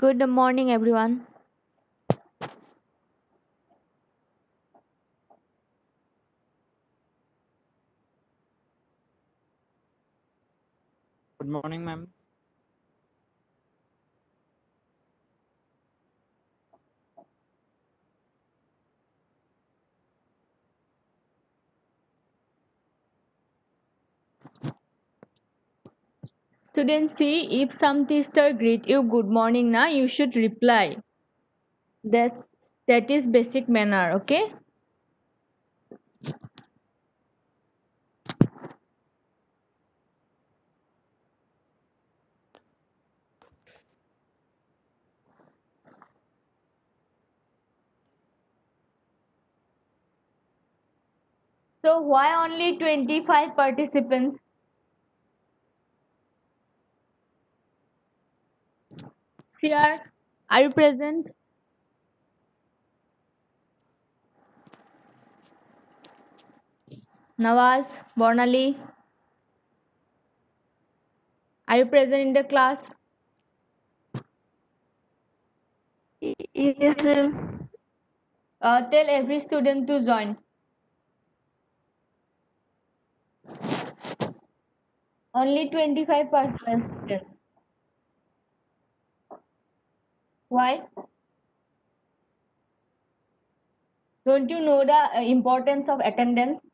Good morning, everyone. Good morning, ma'am. Students, see if some teacher greet you good morning, na you should reply. That's that is basic manner, okay? So why only 25 participants? CR, are you present? Nawaz, Bornali, are you present in the class? Yes, ma'am. Tell every student to join. Only 25 students. Why? Don't you know the importance of attendance?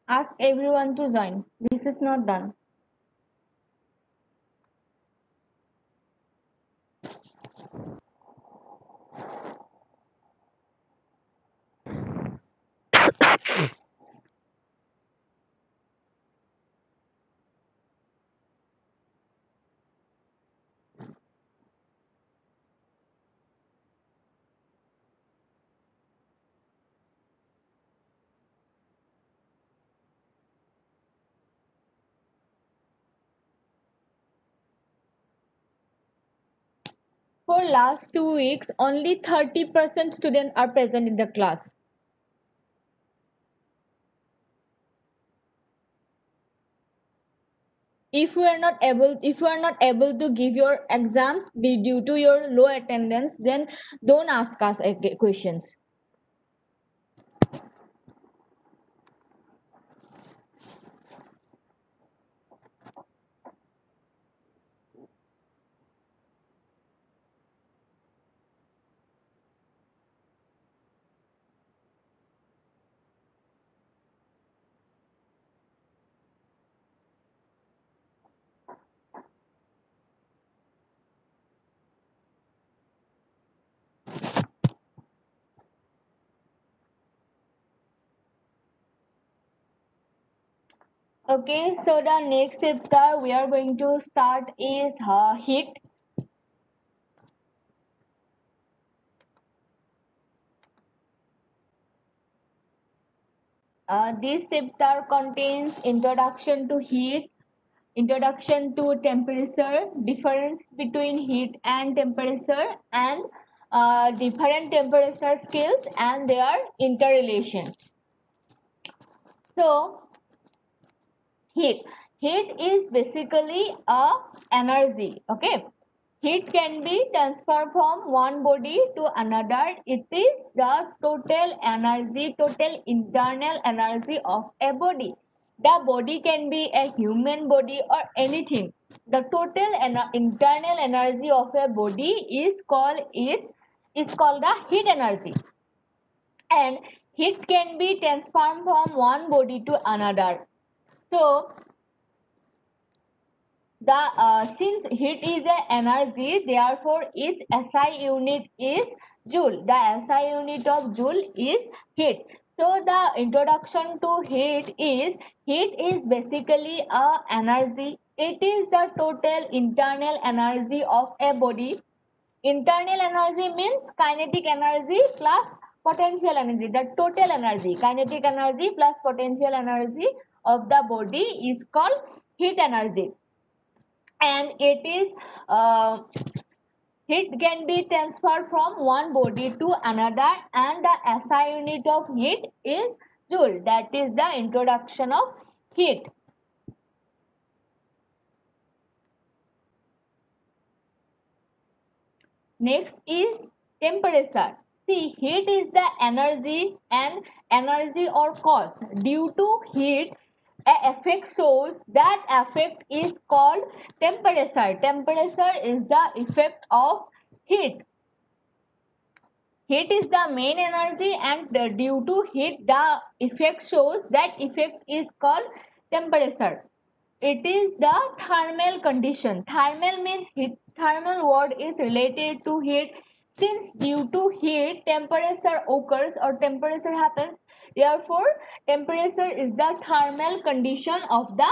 Ask everyone to join. This is not done. For last 2 weeks, only 30% students are present in the class. If you are not able to give your exams due to your low attendance, then don't ask us questions. Okay, so the next chapter we are going to start is heat. This chapter contains introduction to heat, introduction to temperature, difference between heat and temperature, and different temperature scales and their interrelations. So heat heat is basically a energy. Okay, heat can be transferred from one body to another. It is the total energy, total internal energy of a body. The body can be a human body or anything. The total internal energy of a body is called the heat energy, and heat can be transformed from one body to another. So the since heat is an energy, therefore its SI unit is joule. The SI unit of joule is heat. So the introduction to heat is basically a energy. It is the total internal energy of a body. Internal energy means kinetic energy plus potential energy, the total energy, kinetic energy plus potential energy of the body is called heat energy. And it is heat can be transferred from one body to another, and the SI unit of heat is joule. That is the introduction of heat. Next is temperature. See, heat is the energy, and energy or cost due to heat a effect shows. That effect is called temperature. Temperature is the effect of heat. Heat is the main energy, and due to heat the effect shows. That effect is called temperature. It is the thermal condition. Thermal means heat. Thermal word is related to heat. Since due to heat temperature occurs or temperature happens, therefore temperature is the thermal condition of the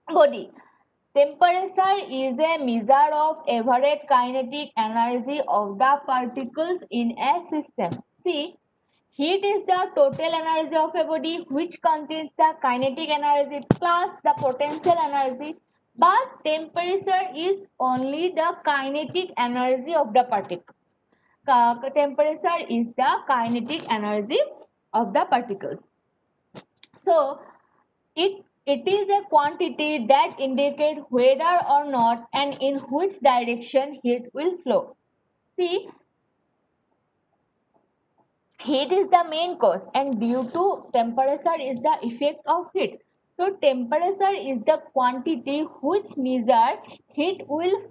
body. Temperature is a measure of average kinetic energy of the particles in a system. See, heat is the total energy of a body which contains the kinetic energy plus the potential energy, but temperature is only the kinetic energy of the particle. Temperature is the kinetic energy of the particles. So, it is a quantity that indicates whether or not and in which direction heat will flow. See, heat is the main cause, and due to temperature is the effect of heat. So temperature is the quantity which measure heat will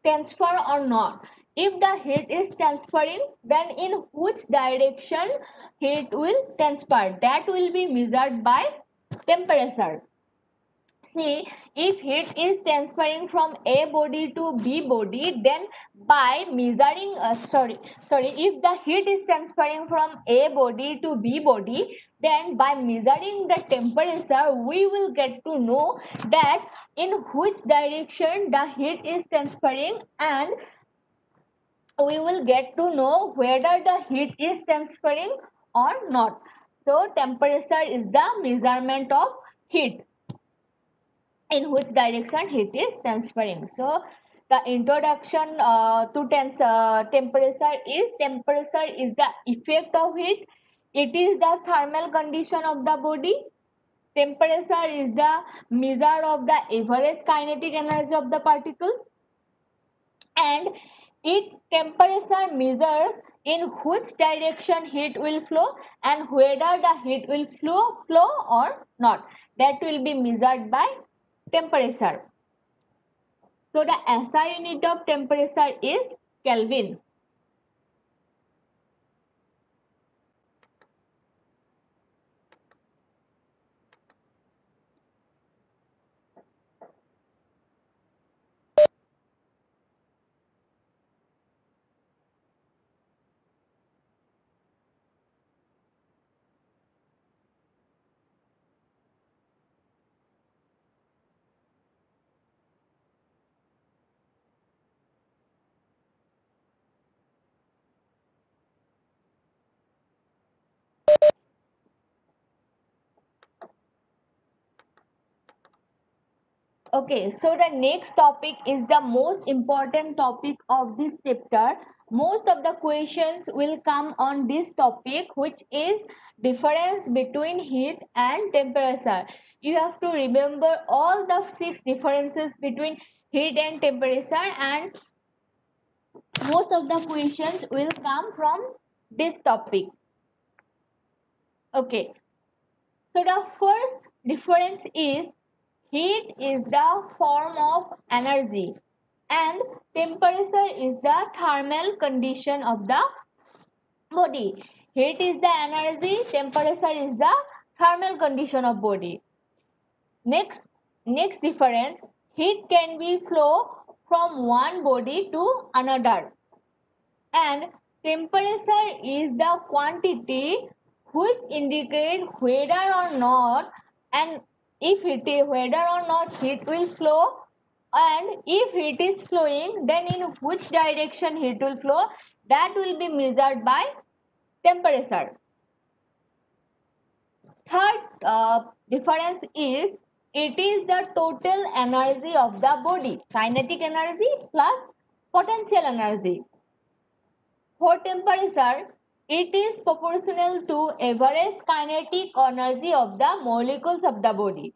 transfer or not. If the heat is transferring, then in which direction heat will transfer, that will be measured by temperature. See, if heat is transferring from A body to B body, then by measuring, if the heat is transferring from A body to B body, then by measuring the temperature, we will get to know that in which direction the heat is transferring, and we will get to know whether the heat is transferring or not. So, temperature is the measurement of heat, in which direction heat is transferring. So the introduction to temperature is the effect of heat. It is the thermal condition of the body. Temperature is the measure of the average kinetic energy of the particles, and it temperature measures in which direction heat will flow and whether the heat will flow or not. That will be measured by temperature. So the SI unit of temperature is Kelvin. Okay, so the next topic is the most important topic of this chapter. Most of the questions will come on this topic, which is difference between heat and temperature. You have to remember all the 6 differences between heat and temperature, and most of the questions will come from this topic. Okay, so the first difference is heat is the form of energy and temperature is the thermal condition of the body. Heat is the energy, temperature is the thermal condition of body. Next difference, heat can be flow from one body to another, and temperature is the quantity which indicate whether or not and if it is whether or not heat will flow, and if it is flowing, then in which direction heat will flow, that will be measured by temperature. Third difference is it is the total energy of the body, kinetic energy plus potential energy. For temperature, it is proportional to average kinetic energy of the molecules of the body.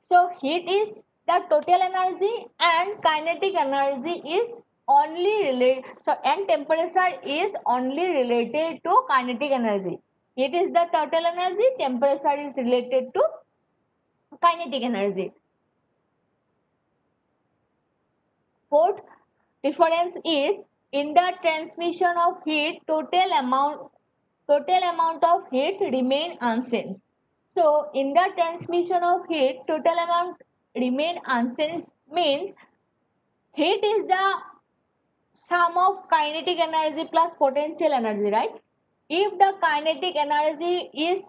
So heat is the total energy and kinetic energy is only related, and temperature is only related to kinetic energy. Heat is the total energy, temperature is related to kinetic energy. Fourth difference is in the transmission of heat, total amount of heat remain unchanged. So in the transmission of heat, total amount remain unchanged means heat is the sum of kinetic energy plus potential energy, right? If the kinetic energy is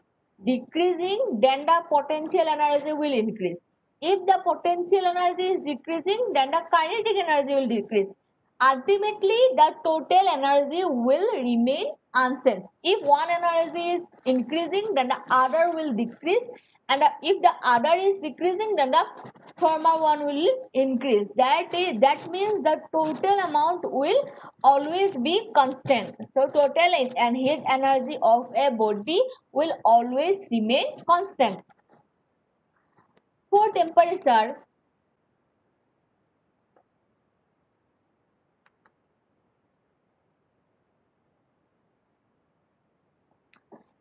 decreasing, then the potential energy will increase. If the potential energy is decreasing, then the kinetic energy will decrease. Ultimately, the total energy will remain unchanged. If one energy is increasing, then the other will decrease, and if the other is decreasing, then the former one will increase. That means the total amount will always be constant. So total and heat energy of a body will always remain constant. For temperature,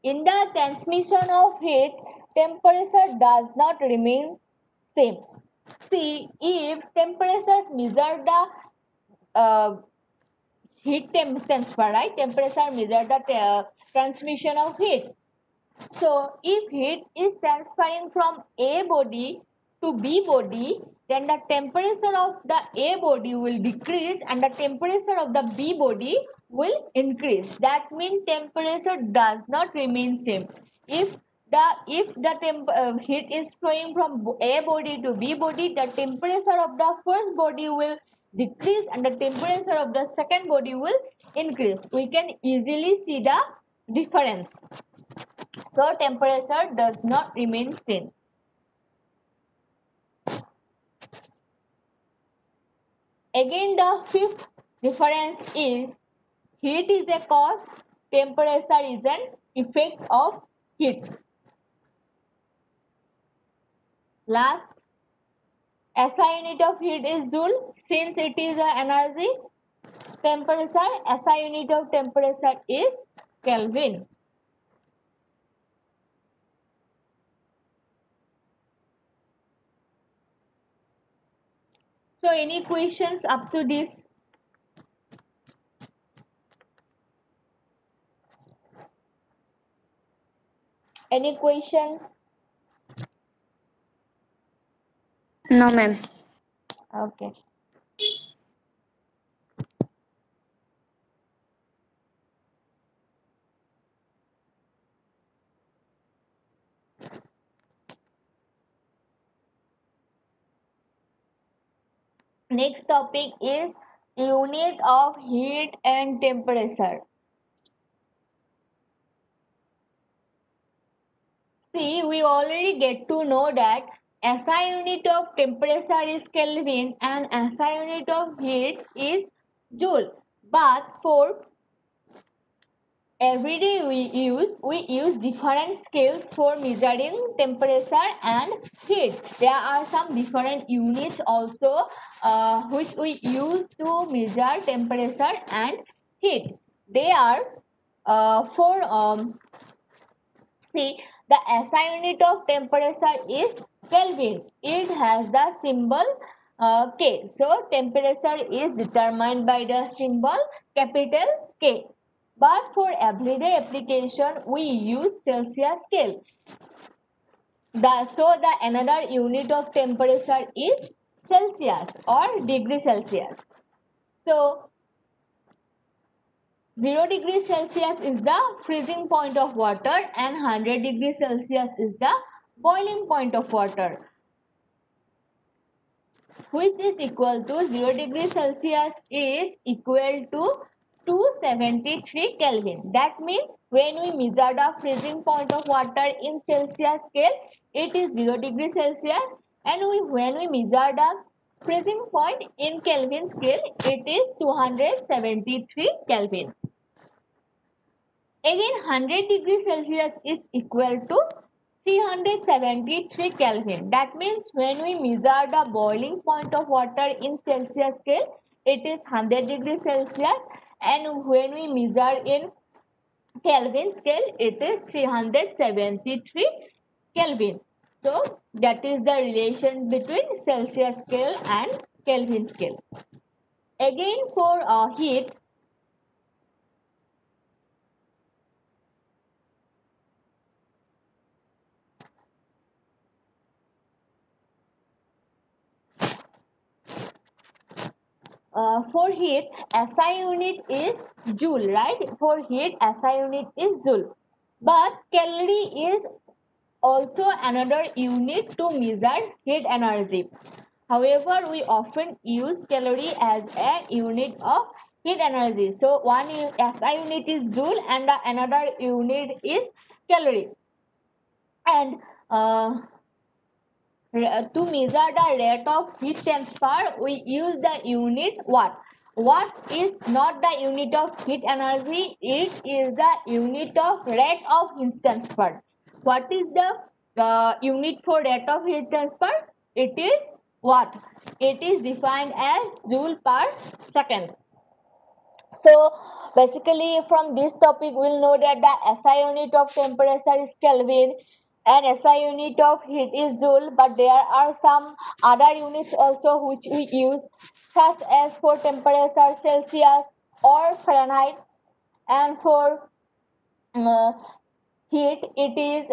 in the transmission of heat, temperature does not remain same. See, if temperature measure the heat transfer, right? Temperature measure the transmission of heat. So, if heat is transferring from A body to B body, then the temperature of the A body will decrease and the temperature of the B body will increase. That means temperature does not remain same. If the heat is flowing from A body to B body, the temperature of the first body will decrease and the temperature of the second body will increase. We can easily see the difference. So temperature does not remain same. Again, the fifth difference is heat is a cause, temperature is an effect of heat. Last, SI unit of heat is Joule. Since it is an energy, temperature, SI unit of temperature is Kelvin. So any questions up to this? Any question? No, ma'am. Okay. Next topic is unit of heat and temperature. See, we already get to know that SI unit of temperature is Kelvin and SI unit of heat is Joule. But for everyday we use different scales for measuring temperature and heat. There are some different units also which we use to measure temperature and heat. They are see, the SI unit of temperature is Kelvin. It has the symbol K. So temperature is determined by the symbol capital K. But for everyday application, we use Celsius scale. So the another unit of temperature is Celsius or degree Celsius. So 0 degrees Celsius is the freezing point of water and 100 degrees Celsius is the boiling point of water, which is equal to 0 degrees Celsius is equal to 273 Kelvin. That means when we measure the freezing point of water in Celsius scale, it is 0 degree Celsius, and when we measure the freezing point in Kelvin scale, it is 273 Kelvin. Again, 100 degrees Celsius is equal to 373 Kelvin. That means when we measure the boiling point of water in Celsius scale, it is 100 degrees Celsius, and when we measure in Kelvin scale, it is 373 Kelvin. So that is the relation between Celsius scale and Kelvin scale. Again, for heat, for heat, SI unit is joule, right? For heat, SI unit is joule. But calorie is also another unit to measure heat energy. However, we often use calorie as a unit of heat energy. So, one SI unit is joule and another unit is calorie. And to measure the rate of heat transfer, we use the unit watt. Watt is not the unit of heat energy, it is the unit of rate of heat transfer. What is the unit for rate of heat transfer? It is watt. It is defined as joule per second. So basically from this topic we'll know that the SI unit of temperature is Kelvin and SI unit of heat is joule, but there are some other units also which we use, such as for temperature Celsius or Fahrenheit, and for uh, heat it is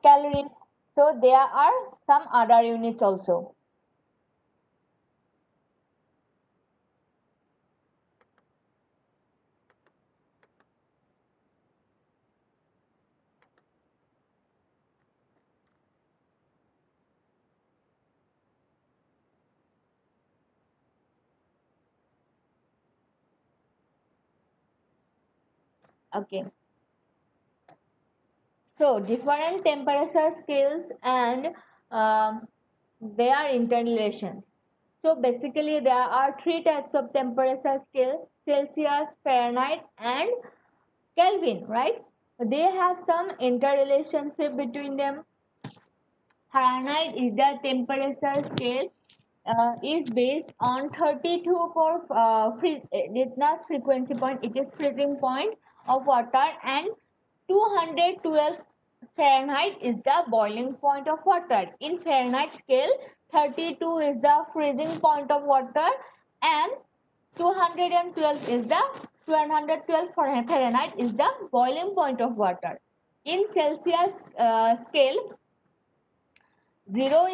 calorie. So there are some other units also. Okay. So different temperature scales and their interrelations. So basically there are three types of temperature scale: Celsius, Fahrenheit and Kelvin, right? They have some interrelationship between them. Fahrenheit is the temperature scale is based on 32 for it's not frequency point, it is freezing point of water, and 212 Fahrenheit is the boiling point of water. In Fahrenheit scale, 32 is the freezing point of water and 212 is the 212 Fahrenheit is the boiling point of water. In Celsius scale, 0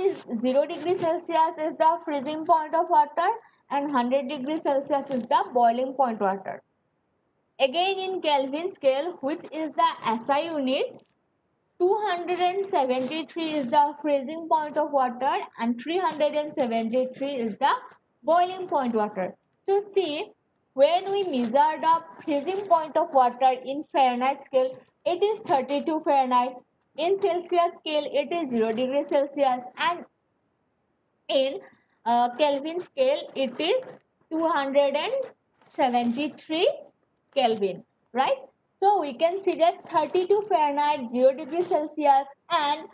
degree Celsius is the freezing point of water and 100 degree Celsius is the boiling point water. Again in Kelvin scale, which is the SI unit, 273 is the freezing point of water and 373 is the boiling point water. So see, when we measure the freezing point of water in Fahrenheit scale, it is 32 Fahrenheit. In Celsius scale, it is 0 degree Celsius, and in Kelvin scale, it is 273 Kelvin, right? So we can see that 32 Fahrenheit, 0 degree Celsius and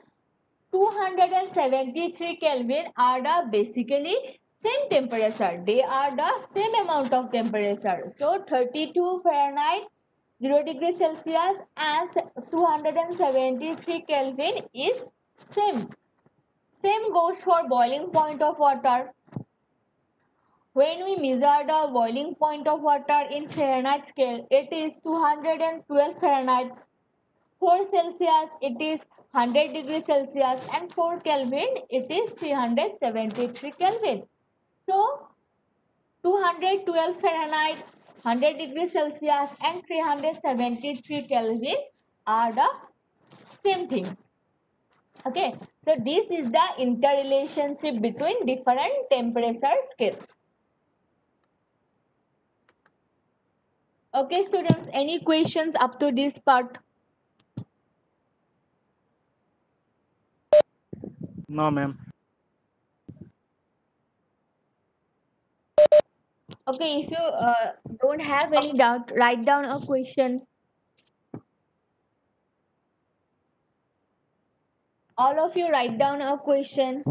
273 Kelvin are the basically same temperature. They are the same amount of temperature. So 32 Fahrenheit, 0 degree Celsius and 273 Kelvin is same. Same goes for boiling point of water. When we measure the boiling point of water in Fahrenheit scale, it is 212 Fahrenheit. For Celsius, it is 100 degrees Celsius, and for Kelvin, it is 373 Kelvin. So, 212 Fahrenheit, 100 degrees Celsius, and 373 Kelvin are the same thing. Okay, so this is the interrelationship between different temperature scales. Okay, students, any questions up to this part? No, ma'am. Okay, if you don't have any doubt, write down a question. All of you write down a question.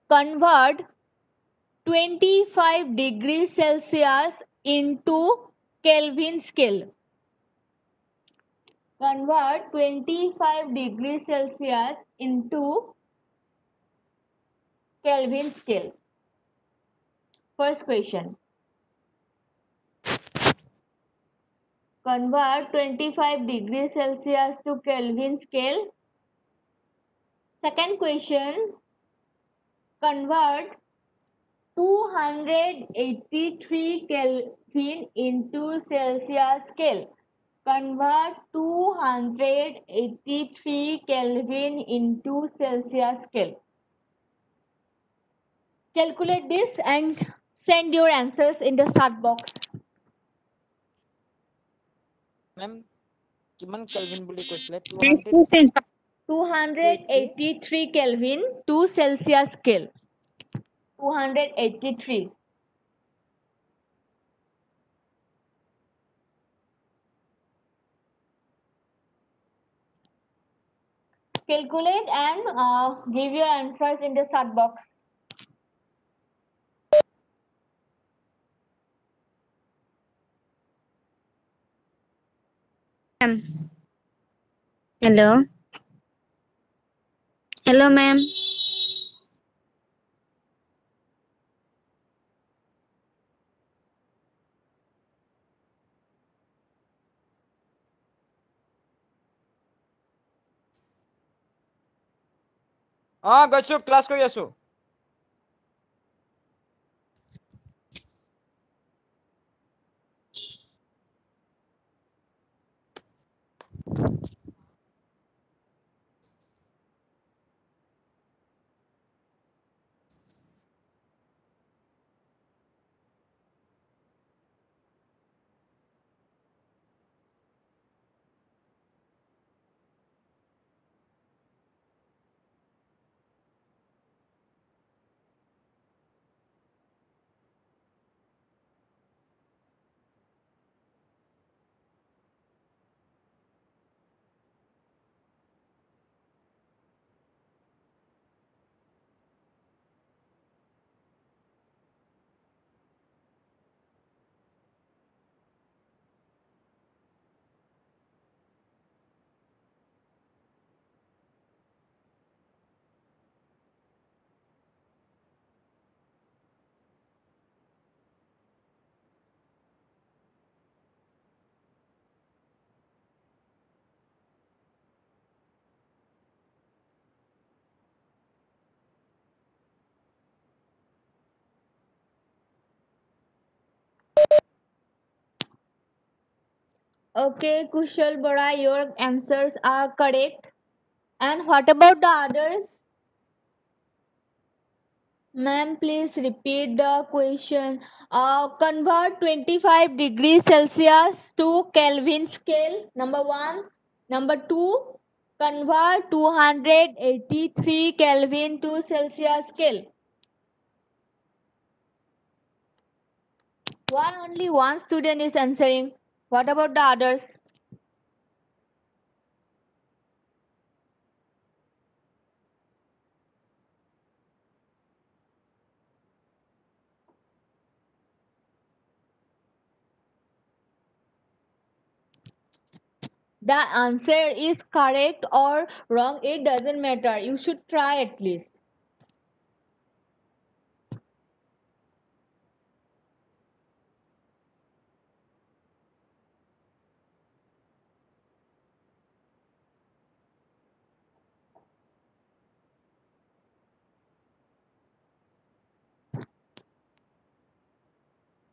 Convert 25 degrees Celsius into Kelvin scale. Convert 25 degrees Celsius into Kelvin scale. First question. Convert 25 degrees Celsius to Kelvin scale. Second question. Convert 283 Kelvin into Celsius scale. Convert 283 Kelvin into Celsius scale. Calculate this and send your answers in the chat box. Ma'am, kiman Kelvin বুলি কৈছিলে 283 Kelvin to Celsius scale. 283. Calculate and give your answers in the chat box. Ma'am. Hello. Hello, ma'am. গৈছো class কৰি আছো Okay, Kushal Bora, your answers are correct. And what about the others? Ma'am, please repeat the question. Convert 25 degrees Celsius to Kelvin scale. Number one. Number two. Convert 283 Kelvin to Celsius scale. Why only one student is answering? What about the others? The answer is correct or wrong, it doesn't matter. You should try at least.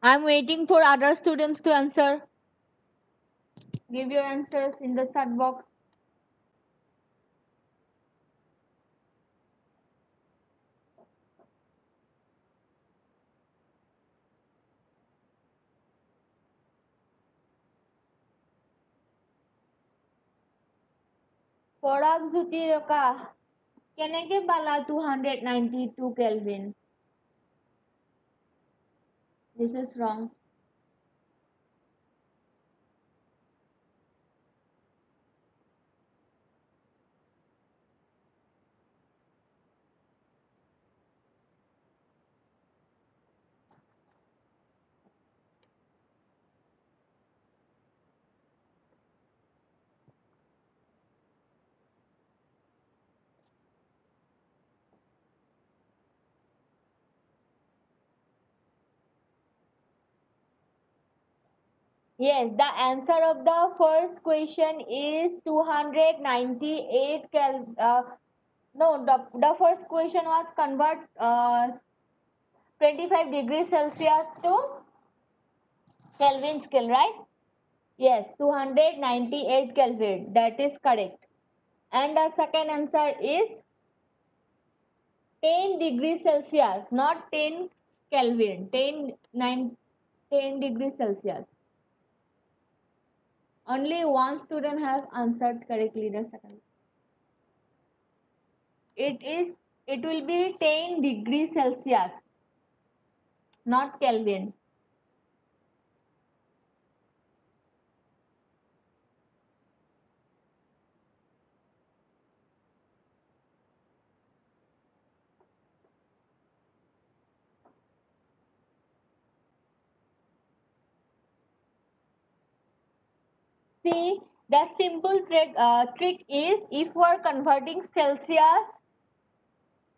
I'm waiting for other students to answer. Give your answers in the chat box. পৰাগ জ্যোতি ৰকা কেনেকে পালা 292 kelvin? This is wrong. Yes, the answer of the first question is 298 no, the first question was convert 25 degrees Celsius to Kelvin scale, right? Yes, 298 Kelvin. That is correct. And the second answer is 10 degrees Celsius, not 10 Kelvin. 10 degrees Celsius. Only one student have answered correctly the second. It will be 10 degrees Celsius, not Kelvin. See, the simple trick is if we are converting Celsius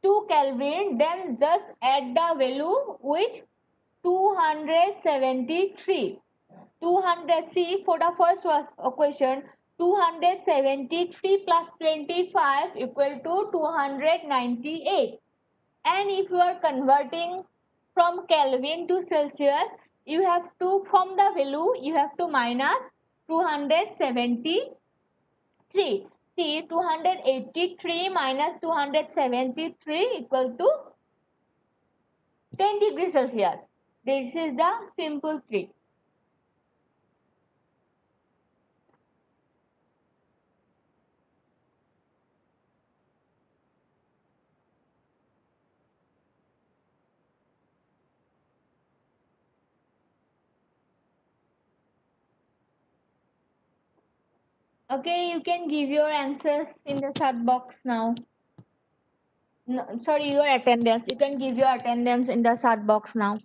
to Kelvin, then just add the value with 273. 200, see, for the first question, 273 plus 25 equal to 298. And if you are converting from Kelvin to Celsius, you have to, from the value, you have to minus 273. See, 283 minus 273 equal to 10 degrees Celsius. This is the simple trick. Okay, you can give your answers in the chat box now. No, sorry, your attendance. You can give your attendance in the chat box now.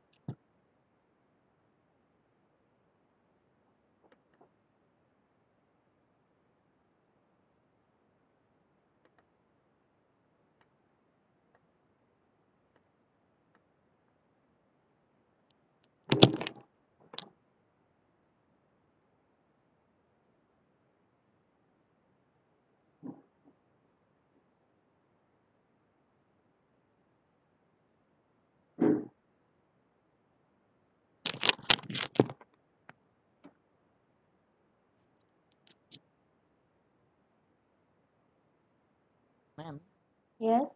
Ma'am, Yes.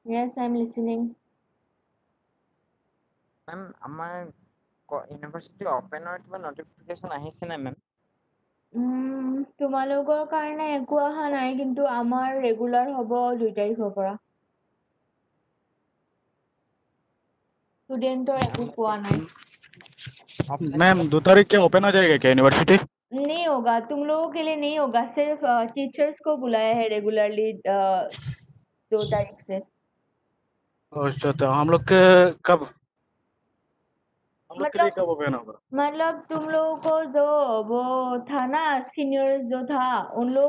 Yes, I'm listening. ma'am, আমাৰ university অপেনৰ কিবা notification আহিছে নে মেম? তোমালোকৰ কাৰণে একো অহা নাই, কিন্তু আমাৰ ৰেগুলাৰ হ'ব 2 তাৰিখৰ পৰা। स्टूडेंटों একো কোৱা নাই। मैम 2 तारीख क्या ओपन हो जाएगा क्या यूनिवर्सिटी? नहीं होगा, तुम लोगों के लिए नहीं होगा, सिर्फ टीचर्स को बुलाया है रेगुलरली 2 तारीख से। अच्छा, तो हम लोग के कब, हम लोग के लिए कब ओपन होगा? मतलब तुम लोगों को जो वो था ना सीनियर्स जो था उन लोग